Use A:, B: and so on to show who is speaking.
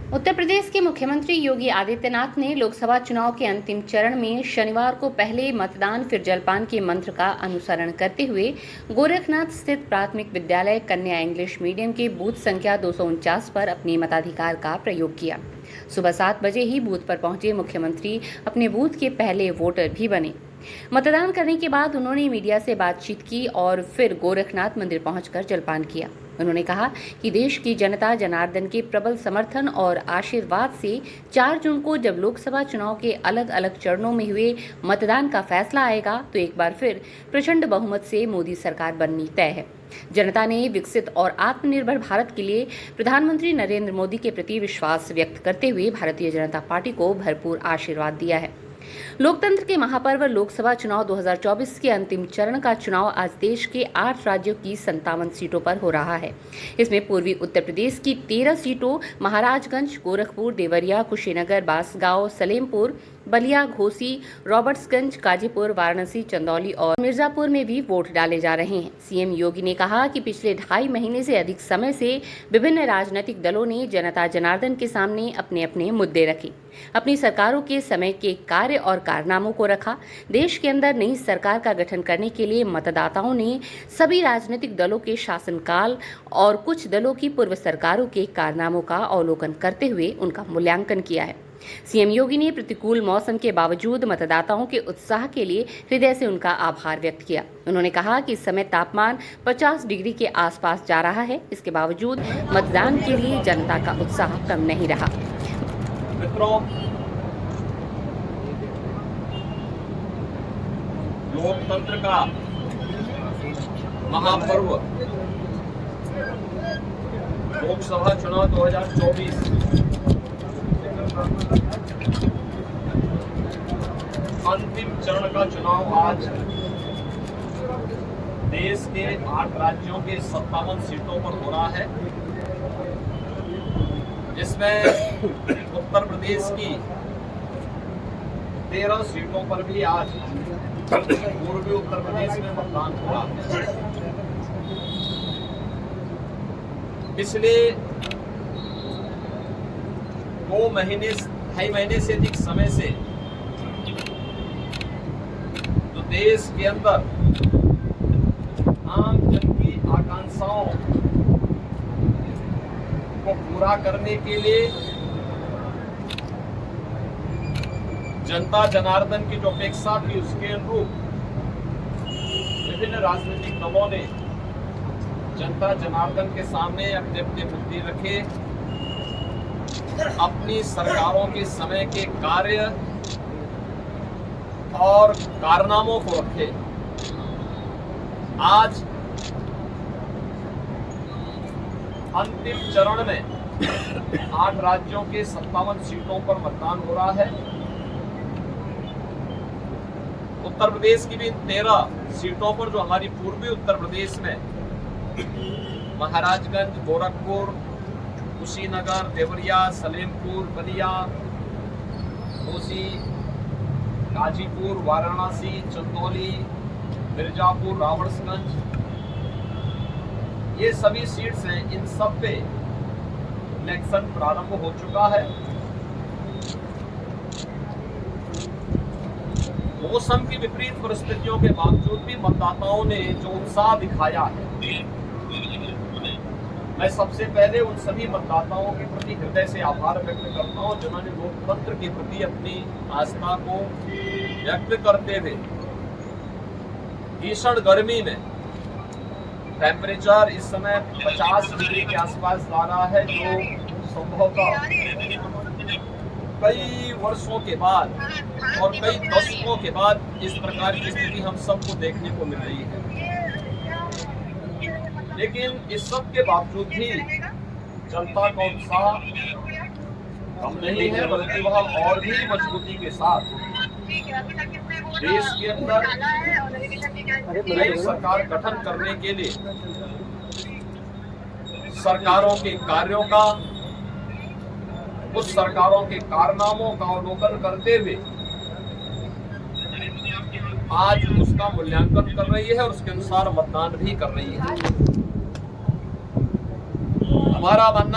A: उत्तर प्रदेश के मुख्यमंत्री योगी आदित्यनाथ ने लोकसभा चुनाव के अंतिम चरण में शनिवार को पहले मतदान फिर जलपान के मंत्र का अनुसरण करते हुए गोरखनाथ स्थित प्राथमिक विद्यालय कन्या इंग्लिश मीडियम के बूथ संख्या 249 पर अपने मताधिकार का प्रयोग किया। सुबह 7 बजे ही बूथ पर पहुंचे मुख्यमंत्री अपने बूथ के पहले वोटर भी बने। मतदान करने के बाद उन्होंने मीडिया से बातचीत की और फिर गोरखनाथ मंदिर पहुंचकर जलपान किया। उन्होंने कहा कि देश की जनता जनार्दन के प्रबल समर्थन और आशीर्वाद से 4 जून को जब लोकसभा चुनाव के अलग अलग चरणों में हुए मतदान का फैसला आएगा तो एक बार फिर प्रचंड बहुमत से मोदी सरकार बननी तय है। जनता ने विकसित और आत्मनिर्भर भारत के लिए प्रधानमंत्री नरेंद्र मोदी के प्रति विश्वास व्यक्त करते हुए भारतीय जनता पार्टी को भरपूर आशीर्वाद दिया है। लोकतंत्र के महापर्व लोकसभा चुनाव 2024 के अंतिम चरण का चुनाव आज देश के 8 राज्यों की 57 सीटों पर हो रहा है। इसमें पूर्वी उत्तर प्रदेश की 13 सीटों महाराजगंज, गोरखपुर, देवरिया, कुशीनगर, बांसगांव, सलेमपुर, बलिया, घोसी, रॉबर्ट्सगंज, गाजीपुर, वाराणसी, चंदौली और मिर्जापुर में भी वोट डाले जा रहे हैं। सीएम योगी ने कहा कि पिछले 2.5 महीने से अधिक समय से विभिन्न राजनीतिक दलों ने जनता जनार्दन के सामने अपने अपने मुद्दे रखे, अपनी सरकारों के समय के कार्य और कारनामों को रखा। देश के अंदर नई सरकार का गठन करने के लिए मतदाताओं ने सभी राजनीतिक दलों के शासनकाल और कुछ दलों की पूर्व सरकारों के कारनामों का अवलोकन करते हुए उनका मूल्यांकन किया है। सीएम योगी ने प्रतिकूल मौसम के बावजूद मतदाताओं के उत्साह के लिए हृदय से उनका आभार व्यक्त किया। उन्होंने कहा कि इस समय तापमान 50 डिग्री के आसपास जा रहा है, इसके बावजूद मतदान के लिए जनता का उत्साह कम नहीं रहा।
B: मित्रों, लोकतंत्र का महापर्व लोकसभा चुनाव 2024 अंतिम चरण का चुनाव आज देश के 8 राज्यों के 57 सीटों पर हो रहा है, जिसमें उत्तर प्रदेश की 13 सीटों पर भी आज पूर्वी उत्तर प्रदेश में मतदान हो रहा है। पिछले 2.5 महीने से अधिक समय से तो देश के अंदर आम जन की आकांक्षाओं को पूरा करने के लिए जनता जनार्दन की जो अपेक्षा थी उसके अनुरूप विभिन्न राजनीतिक दलों ने जनता जनार्दन के सामने अपने अपने मुद्दे रखे, अपनी सरकारों के समय के कार्य और कारनामों को रखे। आज अंतिम चरण में 8 राज्यों के 57 सीटों पर मतदान हो रहा है। उत्तर प्रदेश की भी 13 सीटों पर जो हमारी पूर्वी उत्तर प्रदेश में महाराजगंज, गोरखपुर, कुशीनगर, देवरिया, सलेमपुर, बलिया, घोसी, गाजीपुर, वाराणसी, चंदौली, मिर्जापुर, रॉबर्ट्सगंज, ये सभी सीट्स हैं। इन सब पे इलेक्शन प्रारंभ हो चुका है। मौसम की विपरीत परिस्थितियों के बावजूद भी मतदाताओं ने जो उत्साह दिखाया है, मैं सबसे पहले उन सभी मतदाताओं के प्रति हृदय से आभार व्यक्त करता हूं जिन्होंने लोकतंत्र के प्रति अपनी आस्था को व्यक्त करते हुए भीषण गर्मी में टेम्परेचर इस समय 50 डिग्री के आसपास जा रहा है, जो संभवतः कई वर्षों के बाद और कई दशकों के बाद इस प्रकार की स्थिति हम सबको देखने को मिल रही है। लेकिन इस सब के बावजूद भी जनता का उत्साह कम नहीं है, बल्कि वह और भी मजबूती के साथ देश के अंदर नई सरकार गठन करने के लिए सरकारों के कार्यों का, उस सरकारों के कारनामों का अवलोकन करते हुए आज उसका मूल्यांकन कर रही है और उसके अनुसार मतदान भी कर रही है। हमारा मानना